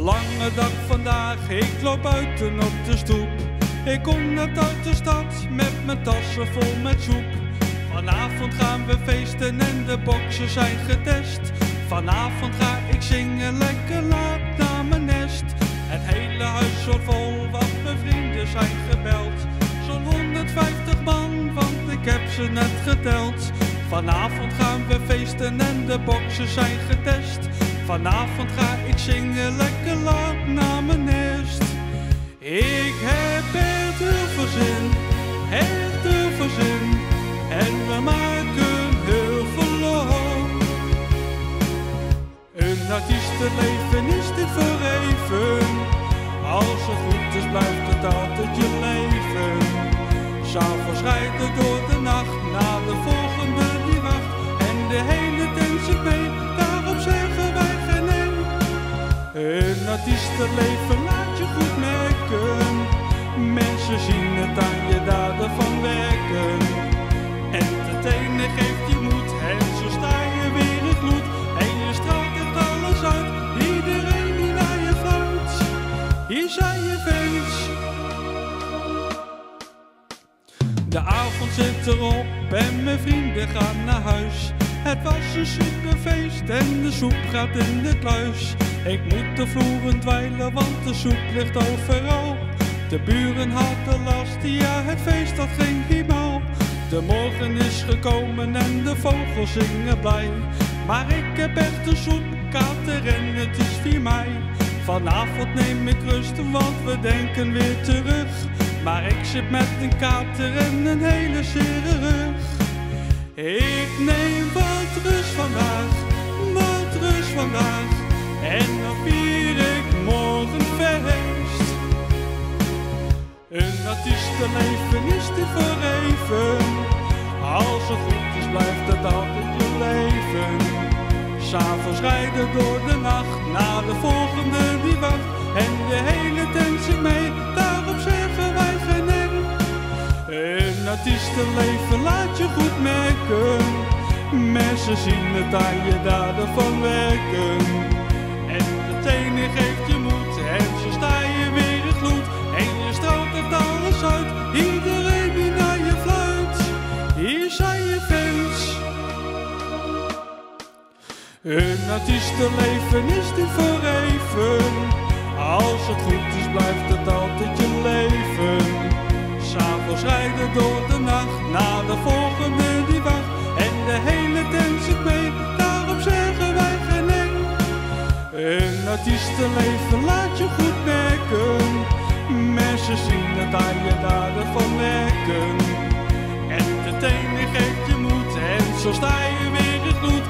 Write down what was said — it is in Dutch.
lange dag vandaag, ik loop buiten op de stoep. Ik kom net uit de stad met mijn tassen vol met soep. Vanavond gaan we feesten en de boksen zijn getest. Vanavond ga ik zingen lekker laat naar mijn nest. Het hele huis wordt vol, want mijn vrienden zijn gebeld. Zo'n 150 man, want ik heb ze net geteld. Vanavond gaan we feesten en de boksen zijn getest. Vanavond ga ik zingen lekker laat naar mijn nest. Ik heb echt heel veel zin, echt heel veel zin. En we maken heel veel lol. Een artiestenleven is dit voor even. Als het goed is blijft het altijd je leven. 'S'avonds rijden door de nacht, naar de volgende die wacht. En de hele tent zit mee, daarop zeggen wij geen nee. Een artiestenleven laat je goed merken. Mensen zien het aan je daden van werken. Entertainen geeft je moed en zo sta je weer in gloed. En je straalt echt alles uit, iedereen die naar je fluit. Hier zijn je fans. De avond zit erop en mijn vrienden gaan naar huis. Het was een superfeest en de soep gaat in de kluis. Ik moet de vloeren dweilen, want de soep ligt overal. De buren hadden last, ja het feest dat ging hiemaal. De morgen is gekomen en de vogels zingen blij. Maar ik heb echt een soepkater en het is 4 mei. Vanavond neem ik rust, want we denken weer terug. Maar ik zit met een kater en een hele zere rug. Ik neem wat rust vandaag, wat rust vandaag. En dan vier ik morgen feest. Een artiestenleven is dit voor even. Als het goed is blijft het altijd je leven. 'S'avonds rijden door de nacht, naar de volgende die wacht. En de hele tent zit mee, daarop zeggen wij geen nee. Een artiestenleven laat je goed merken. Mensen zien het aan je daden van werken. Entertainen geeft je moed en zo sta je weer in gloed. En je straalt het alles uit, iedereen die naar je fluit. Hier zijn je fans. Een artiestenleven is dit voor even. Als het goed is blijft het altijd je leven. 'S'avonds rijden door de nacht, naar de volgende die wacht. En de hele tent zit mee, daarop zeggen wij geen nee. Een artiestenleven laat je goed merken. Mensen zien het aan je daden van werken. Entertainen geeft je moed en zo sta je weer in gloed.